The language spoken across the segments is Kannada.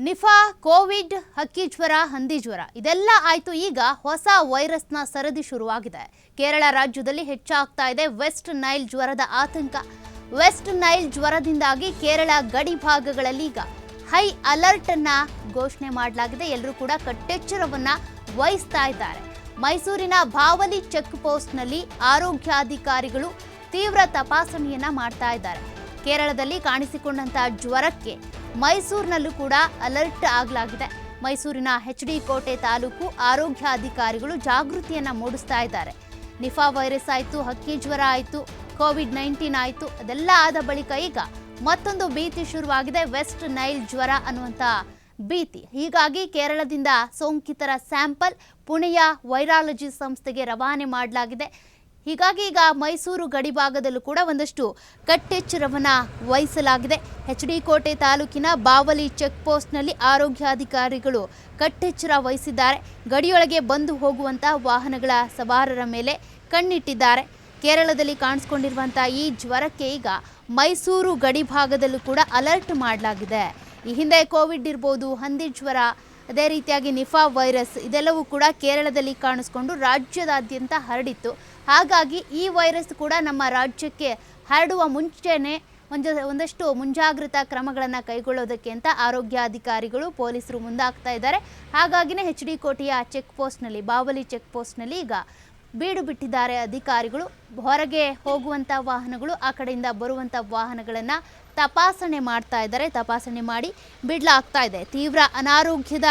ನಿಫಾ, ಕೋವಿಡ್, ಹಕ್ಕಿ ಜ್ವರ, ಹಂದಿ ಜ್ವರ ಇದೆಲ್ಲ ಆಯ್ತು. ಈಗ ಹೊಸ ವೈರಸ್ನ ಸರದಿ ಶುರುವಾಗಿದೆ. ಕೇರಳ ರಾಜ್ಯದಲ್ಲಿ ಹೆಚ್ಚಾಗ್ತಾ ಇದೆ ವೆಸ್ಟ್ ನೈಲ್ ಜ್ವರದ ಆತಂಕ. ವೆಸ್ಟ್ ನೈಲ್ ಜ್ವರದಿಂದಾಗಿ ಕೇರಳ ಗಡಿ ಭಾಗಗಳಲ್ಲಿ ಈಗ ಹೈ ಅಲರ್ಟ್ ಅನ್ನ ಘೋಷಣೆ ಮಾಡಲಾಗಿದೆ. ಎಲ್ಲರೂ ಕೂಡ ಕಟ್ಟೆಚ್ಚರವನ್ನ ವಹಿಸ್ತಾ ಇದ್ದಾರೆ. ಮೈಸೂರಿನ ಬಾವಲಿ ಚೆಕ್ ಪೋಸ್ಟ್ನಲ್ಲಿ ಆರೋಗ್ಯಾಧಿಕಾರಿಗಳು ತೀವ್ರ ತಪಾಸಣೆಯನ್ನ ಮಾಡ್ತಾ ಇದ್ದಾರೆ. ಕೇರಳದಲ್ಲಿ ಕಾಣಿಸಿಕೊಂಡಂತಹ ಜ್ವರಕ್ಕೆ ಮೈಸೂರಿನಲ್ಲೂ ಕೂಡ ಅಲರ್ಟ್ ಆಗಲಾಗಿದೆ. ಮೈಸೂರಿನ HD ಕೋಟೆ ತಾಲೂಕು ಆರೋಗ್ಯಾಧಿಕಾರಿಗಳು ಜಾಗೃತಿಯನ್ನ ಮೂಡಿಸ್ತಾ ಇದ್ದಾರೆ. ನಿಫಾ ವೈರಸ್ ಆಯಿತು, ಹಕ್ಕಿ ಜ್ವರ ಆಯಿತು, COVID-19 ಆಯಿತು. ಅದೆಲ್ಲ ಆದ ಬಳಿಕ ಈಗ ಮತ್ತೊಂದು ಭೀತಿ ಶುರುವಾಗಿದೆ, ವೆಸ್ಟ್ ನೈಲ್ ಜ್ವರ ಅನ್ನುವಂಥ ಭೀತಿ. ಹೀಗಾಗಿ ಕೇರಳದಿಂದ ಸೋಂಕಿತರ ಸ್ಯಾಂಪಲ್ ಪುಣೆಯ ವೈರಾಲಜಿ ಸಂಸ್ಥೆಗೆ ರವಾನೆ ಮಾಡಲಾಗಿದೆ. ಹೀಗಾಗಿ ಈಗ ಮೈಸೂರು ಗಡಿಭಾಗದಲ್ಲೂ ಕೂಡ ಒಂದಷ್ಟು ಕಟ್ಟೆಚ್ಚರವನ್ನು ವಹಿಸಲಾಗಿದೆ. HD ಕೋಟೆ ತಾಲೂಕಿನ ಬಾವಲಿ ಚೆಕ್ ಪೋಸ್ಟ್ನಲ್ಲಿ ಆರೋಗ್ಯಾಧಿಕಾರಿಗಳು ಕಟ್ಟೆಚ್ಚರ ವಹಿಸಿದ್ದಾರೆ. ಗಡಿಯೊಳಗೆ ಬಂದು ಹೋಗುವಂಥ ವಾಹನಗಳ ಸವಾರರ ಮೇಲೆ ಕಣ್ಣಿಟ್ಟಿದ್ದಾರೆ. ಕೇರಳದಲ್ಲಿ ಕಾಣಿಸ್ಕೊಂಡಿರುವಂಥ ಈ ಜ್ವರಕ್ಕೆ ಈಗ ಮೈಸೂರು ಗಡಿಭಾಗದಲ್ಲೂ ಕೂಡ ಅಲರ್ಟ್ ಮಾಡಲಾಗಿದೆ. ಈ ಹಿಂದೆ ಕೋವಿಡ್ ಇರ್ಬೋದು, ಹಂದಿ ಜ್ವರ, ಅದೇ ರೀತಿಯಾಗಿ ನಿಫಾ ವೈರಸ್ ಇದೆಲ್ಲವೂ ಕೂಡ ಕೇರಳದಲ್ಲಿ ಕಾಣಿಸ್ಕೊಂಡು ರಾಜ್ಯದಾದ್ಯಂತ ಹರಡಿತ್ತು. ಹಾಗಾಗಿ ಈ ವೈರಸ್ ಕೂಡ ನಮ್ಮ ರಾಜ್ಯಕ್ಕೆ ಹರಡುವ ಮುಂಚೆನೇ ಒಂದಷ್ಟು ಮುಂಜಾಗ್ರತಾ ಕ್ರಮಗಳನ್ನು ಕೈಗೊಳ್ಳೋದಕ್ಕೆ ಅಂತ ಆರೋಗ್ಯಾಧಿಕಾರಿಗಳು ಪೊಲೀಸರು ಮುಂದಾಗ್ತಾ ಇದ್ದಾರೆ. ಹಾಗಾಗಿನೇ HD ಕೋಟೆಯ ಚೆಕ್ ಪೋಸ್ಟ್ನಲ್ಲಿ, ಬಾವಲಿ ಚೆಕ್ ಪೋಸ್ಟ್ನಲ್ಲಿ ಈಗ ಬೀಡು ಬಿಟ್ಟಿದ್ದಾರೆ ಅಧಿಕಾರಿಗಳು. ಹೊರಗೆ ಹೋಗುವಂಥ ವಾಹನಗಳು, ಆ ಕಡೆಯಿಂದ ಬರುವಂಥ ವಾಹನಗಳನ್ನು ತಪಾಸಣೆ ಮಾಡ್ತಾ ಇದ್ದಾರೆ. ತಪಾಸಣೆ ಮಾಡಿ ಬಿಡಲಾಗ್ತಾ ಇದೆ. ತೀವ್ರ ಅನಾರೋಗ್ಯದ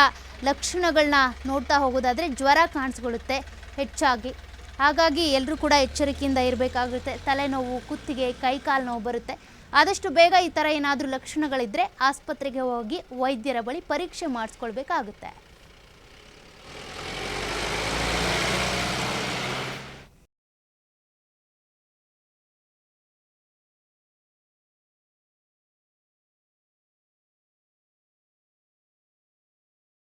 ಲಕ್ಷಣಗಳನ್ನ ನೋಡ್ತಾ ಹೋಗೋದಾದರೆ ಜ್ವರ ಕಾಣಿಸ್ಕೊಳ್ಳುತ್ತೆ ಹೆಚ್ಚಾಗಿ. ಹಾಗಾಗಿ ಎಲ್ಲರೂ ಕೂಡ ಎಚ್ಚರಿಕೆಯಿಂದ ಇರಬೇಕಾಗುತ್ತೆ. ತಲೆನೋವು, ಕುತ್ತಿಗೆ, ಕೈಕಾಲು ನೋವು ಬರುತ್ತೆ. ಆದಷ್ಟು ಬೇಗ ಈ ಥರ ಏನಾದರೂ ಲಕ್ಷಣಗಳಿದ್ದರೆ ಆಸ್ಪತ್ರೆಗೆ ಹೋಗಿ ವೈದ್ಯರ ಬಳಿ ಪರೀಕ್ಷೆ ಮಾಡಿಸ್ಕೊಳ್ಬೇಕಾಗುತ್ತೆ.